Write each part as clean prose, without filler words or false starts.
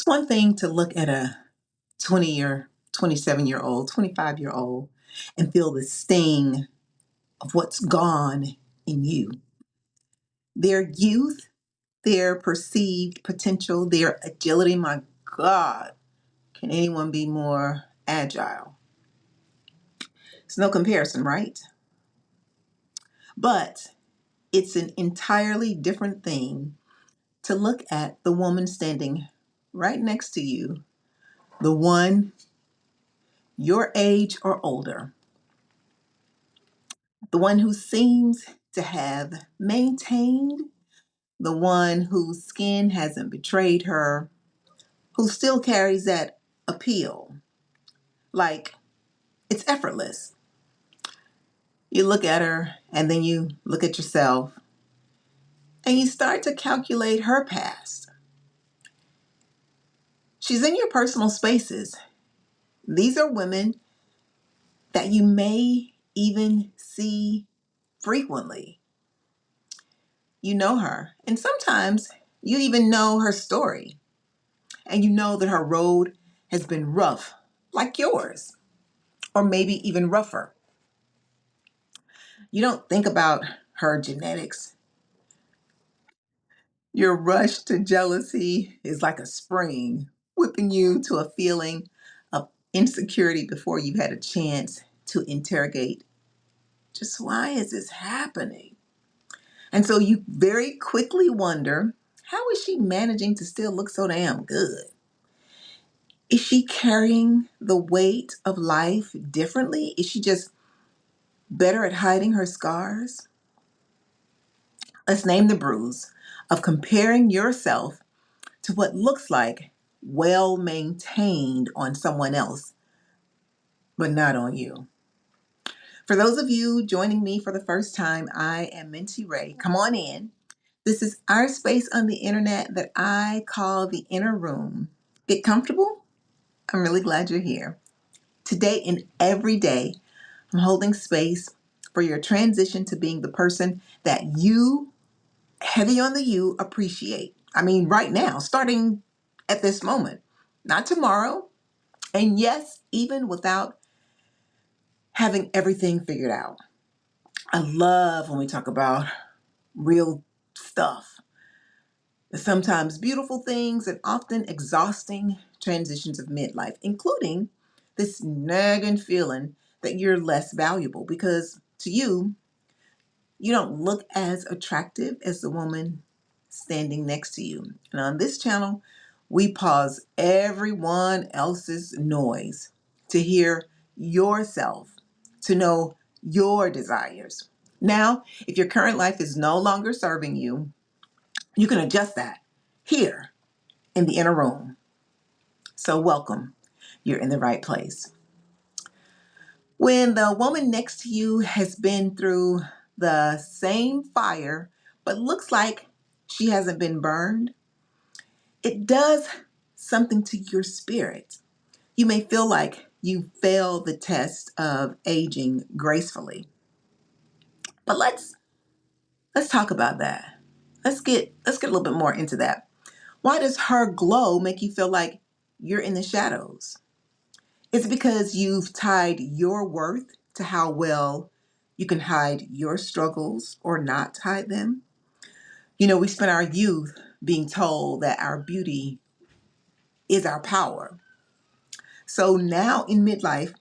It's one thing to look at a 20 year, 27-year-old, 25-year-old and feel the sting of what's gone in you. Their youth, their perceived potential, their agility. My God, can anyone be more agile? It's no comparison, right? But it's an entirely different thing to look at the woman standing right next to you, the one your age or older, the one who seems to have maintained, the one whose skin hasn't betrayed her, who still carries that appeal. Like it's effortless. You look at her and then you look at yourself and you start to calculate her past. She's in your personal spaces. These are women that you may even see frequently. You know her, and sometimes you even know her story, and you know that her road has been rough, like yours, or maybe even rougher. You don't think about her genetics. Your rush to jealousy is like a spring, whipping you to a feeling of insecurity before you've had a chance to interrogate just why is this happening? And so you very quickly wonder, how is she managing to still look so damn good? Is she carrying the weight of life differently? Is she just better at hiding her scars? Let's name the bruise of comparing yourself to what looks like well maintained on someone else, but not on you. For those of you joining me for the first time, I am Minty Rae. Come on in. This is our space on the internet that I call the inner room. Get comfortable. I'm really glad you're here. Today and every day, I'm holding space for your transition to being the person that you, heavy on the you, appreciate. I mean, right now, starting at this moment, not tomorrow. And yes, even without having everything figured out. I love when we talk about real stuff, the sometimes beautiful things and often exhausting transitions of midlife, including this nagging feeling that you're less valuable because to you, you don't look as attractive as the woman standing next to you. And on this channel, we pause everyone else's noise to hear yourself, to know your desires. Now, if your current life is no longer serving you, you can adjust that here in the inner room. So, welcome. You're in the right place. When the woman next to you has been through the same fire, but looks like she hasn't been burned, it does something to your spirit. You may feel like you failed the test of aging gracefully. But let's talk about that. Let's get a little bit more into that. Why does her glow make you feel like you're in the shadows? Is it because you've tied your worth to how well you can hide your struggles or not hide them? You know, we spent our youth being told that our beauty is our power. So now in midlife,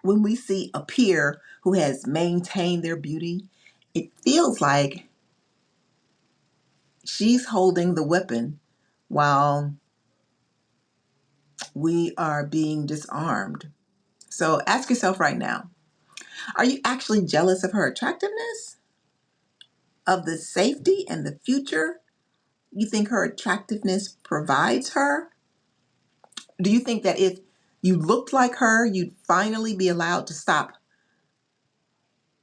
when we see a peer who has maintained their beauty, it feels like she's holding the weapon while we are being disarmed. So ask yourself right now, are you actually jealous of her attractiveness? Of the safety and the future you think her attractiveness provides her? Do you think that if you looked like her, you'd finally be allowed to stop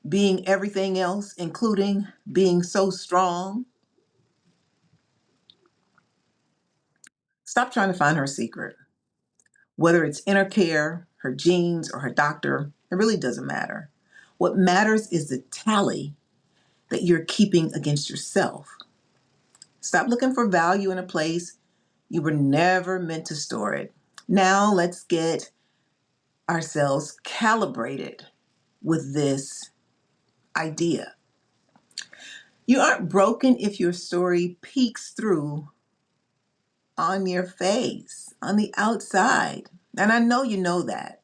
being everything else, including being so strong? Stop trying to find her secret. Whether it's inner care, her genes, or her doctor, it really doesn't matter. What matters is the tally that you're keeping against yourself. Stop looking for value in a place You were never meant to store it. Now let's get ourselves calibrated with this idea. You aren't broken if your story peeks through on your face, on the outside. And I know you know that.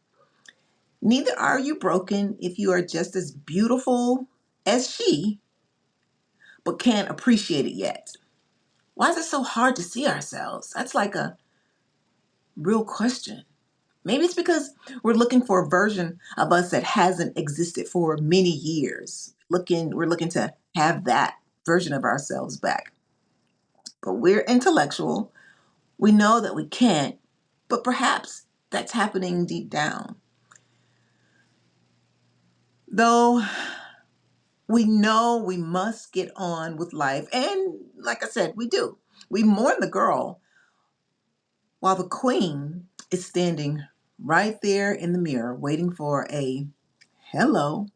Neither are you broken if you are just as beautiful as she, but can't appreciate it yet. Why is it so hard to see ourselves? That's like a real question. Maybe it's because we're looking for a version of us that hasn't existed for many years. We're looking to have that version of ourselves back. But we're intellectual. We know that we can't, but perhaps that's happening deep down. Though we know we must get on with life, and like I said, we do. We mourn the girl while the queen is standing right there in the mirror waiting for a hello,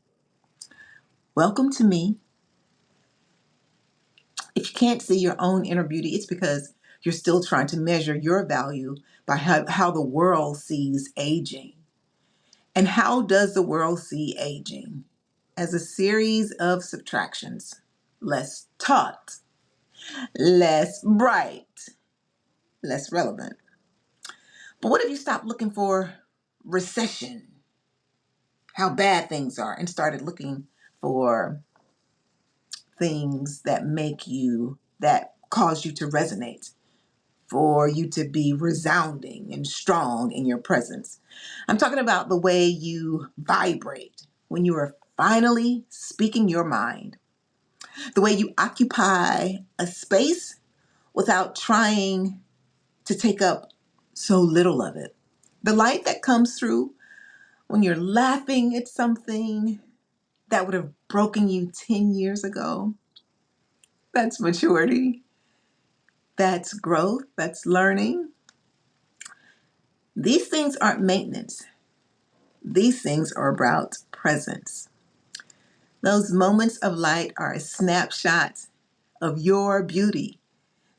welcome to me. If you can't see your own inner beauty, it's because you're still trying to measure your value by how the world sees aging. And how does the world see aging? As a series of subtractions. Less taught, less bright, less relevant. But what if you stopped looking for recession, how bad things are, and started looking for things that cause you to resonate, for you to be resounding and strong in your presence? I'm talking about the way you vibrate when you are finally speaking your mind, the way you occupy a space without trying to take up so little of it. The light that comes through when you're laughing at something that would have broken you 10 years ago. That's maturity. That's growth. That's learning. These things aren't maintenance. These things are about presence. Those moments of light are a snapshot of your beauty,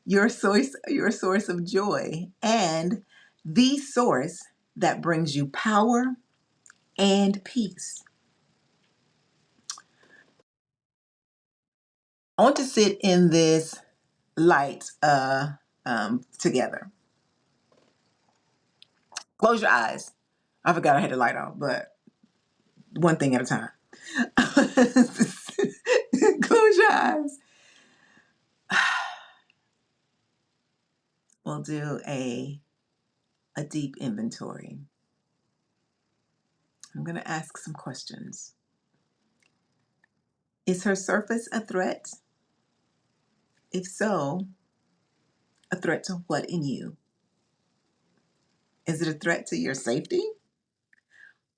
your source of joy, and the source that brings you power and peace. I want to sit in this light together. Close your eyes. I forgot I had the light off, but one thing at a time. Close your eyes. We'll do a deep inventory. I'm going to ask some questions. Is her surface a threat? If so, a threat to what in you? Is it a threat to your safety?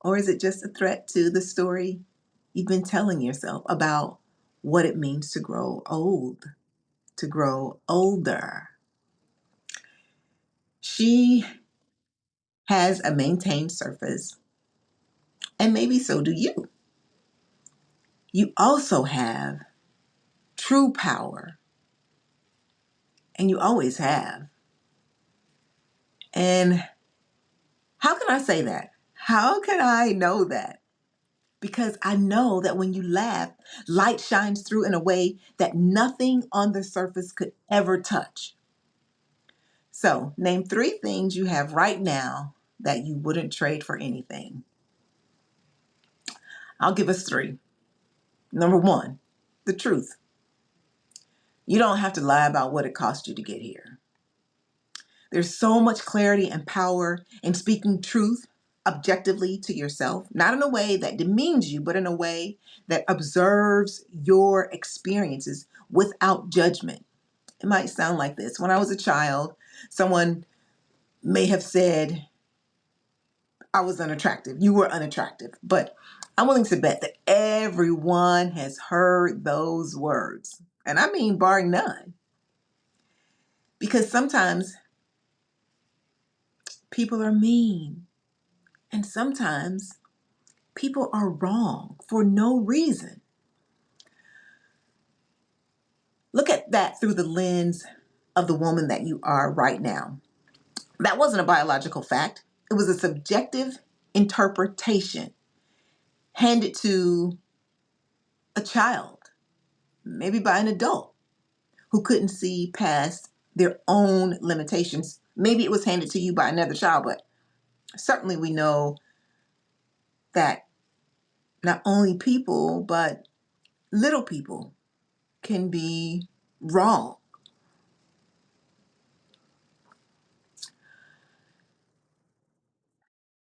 Or is it just a threat to the story you've been telling yourself about what it means to grow old, to grow older? She has a maintained surface, and maybe so do you. You also have true power, and you always have. And how can I say that? How can I know that? Because I know that when you laugh, light shines through in a way that nothing on the surface could ever touch. So, name 3 things you have right now that you wouldn't trade for anything. I'll give us 3. Number 1, the truth. You don't have to lie about what it cost you to get here. There's so much clarity and power in speaking truth objectively to yourself, not in a way that demeans you, but in a way that observes your experiences without judgment. It might sound like this. When I was a child, someone may have said, I was unattractive. You were unattractive. But I'm willing to bet that everyone has heard those words. And I mean, barring none. Because sometimes people are mean. And sometimes people are wrong for no reason. Look at that through the lens of the woman that you are right now. That wasn't a biological fact. It was a subjective interpretation handed to a child, maybe by an adult who couldn't see past their own limitations. Maybe it was handed to you by another child, but certainly we know that not only people, but little people can be wrong.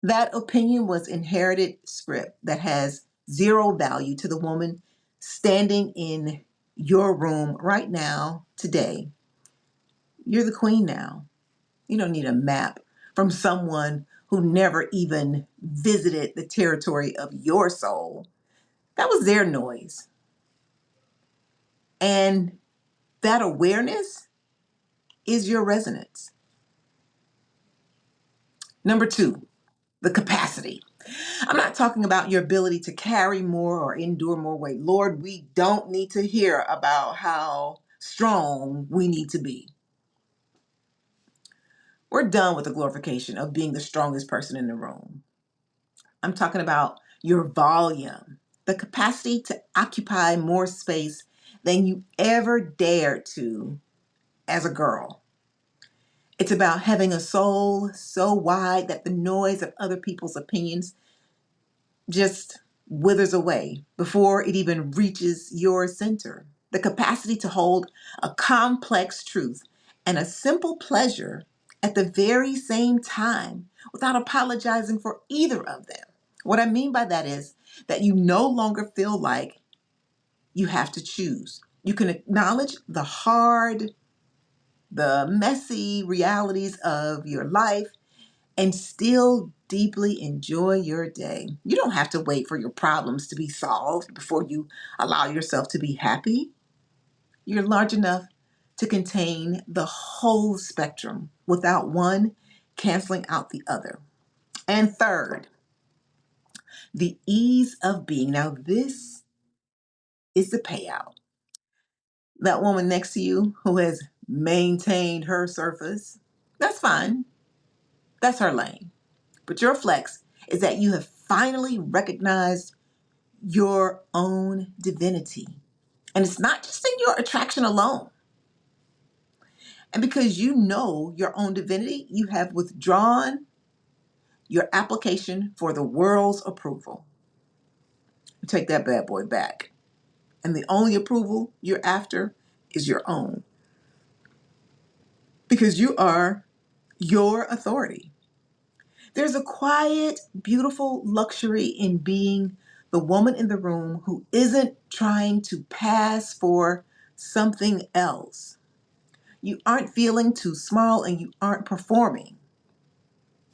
That opinion was inherited script that has zero value to the woman standing in your room right now, today. You're the queen now. You don't need a map from someone who never even visited the territory of your soul. That was their noise. And that awareness is your resonance. Number two, the capacity. I'm not talking about your ability to carry more or endure more weight. Lord, we don't need to hear about how strong we need to be. We're done with the glorification of being the strongest person in the room. I'm talking about your volume, the capacity to occupy more space than you ever dared to as a girl. It's about having a soul so wide that the noise of other people's opinions just withers away before it even reaches your center. The capacity to hold a complex truth and a simple pleasure at the very same time without apologizing for either of them. What I mean by that is that you no longer feel like you have to choose. You can acknowledge the hard, the messy realities of your life and still deeply enjoy your day. You don't have to wait for your problems to be solved before you allow yourself to be happy. You're large enough to contain the whole spectrum without one canceling out the other. And third, the ease of being. Now, this is the payout. That woman next to you who has maintained her surface, that's fine. That's her lane. But your flex is that you have finally recognized your own divinity. And it's not just in your attraction alone. And because you know your own divinity, you have withdrawn your application for the world's approval. You take that bad boy back. And the only approval you're after is your own. Because you are your authority. There's a quiet, beautiful luxury in being the woman in the room who isn't trying to pass for something else. You aren't feeling too small and you aren't performing.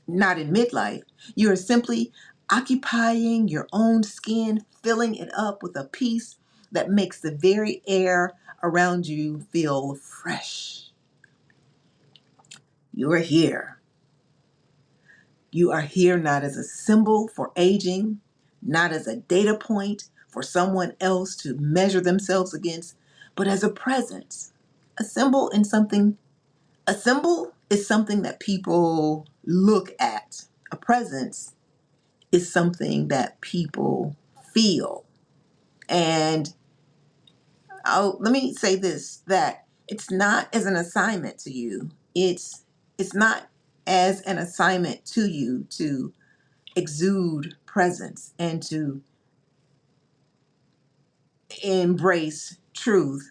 Not in midlife. You are simply occupying your own skin, filling it up with a peace that makes the very air around you feel fresh. You are here. You are here not as a symbol for aging, not as a data point for someone else to measure themselves against, but as a presence. A symbol in something, a symbol is something that people look at. A presence is something that people feel. And let me say this, that it's not as an assignment to you. It's not as an assignment to you to exude presence and to embrace truth.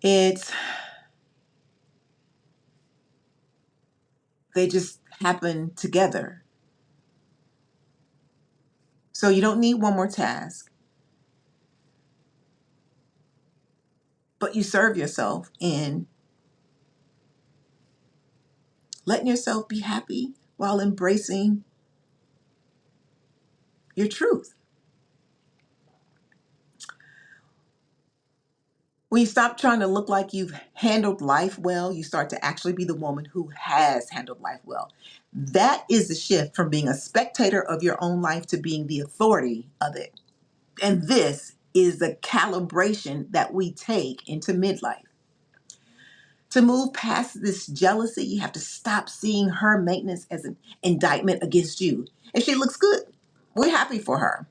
It's they just happen together. So you don't need one more task, but you serve yourself in letting yourself be happy while embracing your truth. When you stop trying to look like you've handled life well, you start to actually be the woman who has handled life well. That is the shift from being a spectator of your own life to being the authority of it. And this is the calibration that we take into midlife. To move past this jealousy, you have to stop seeing her maintenance as an indictment against you. If she looks good, we're happy for her.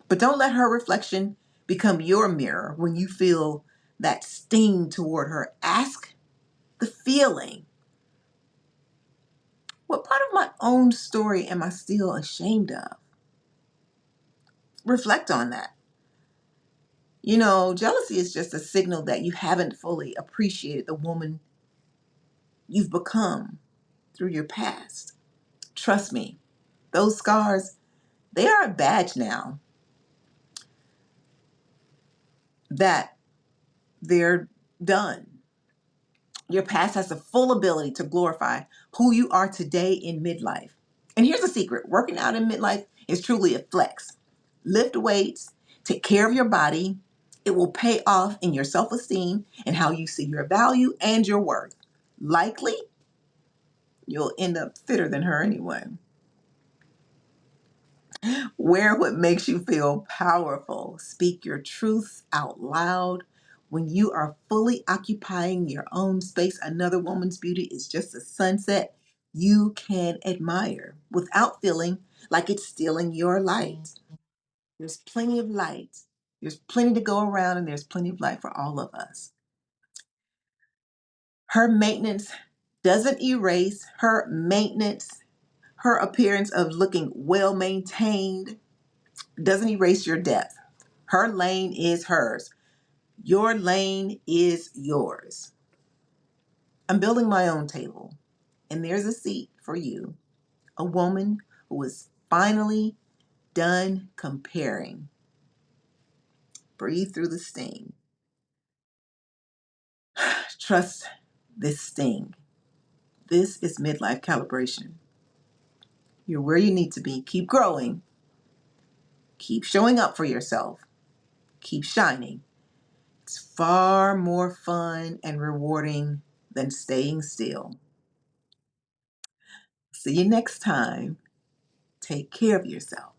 But don't let her reflection become your mirror when you feel that sting toward her. Ask the feeling, what part of my own story am I still ashamed of? Reflect on that. Jealousy is just a signal that you haven't fully appreciated the woman you've become through your past. Trust me, those scars, they are a badge now that they're done. Your past has the full ability to glorify who you are today in midlife. And here's a secret: working out in midlife is truly a flex. Lift weights, take care of your body. It will pay off in your self esteem and how you see your value and your worth. Likely, you'll end up fitter than her anyway. Wear what makes you feel powerful. Speak your truth out loud. When you are fully occupying your own space, another woman's beauty is just a sunset you can admire without feeling like it's stealing your light. There's plenty of light. There's plenty to go around, and there's plenty of light for all of us. Her maintenance doesn't erase her maintenance. Her appearance of looking well maintained doesn't erase your depth. Her lane is hers. Your lane is yours. I'm building my own table, and there's a seat for you, a woman who is finally done comparing. Breathe through the sting. Trust this sting. This is midlife calibration. You're where you need to be. Keep growing. Keep showing up for yourself. Keep shining. It's far more fun and rewarding than staying still. See you next time. Take care of yourself.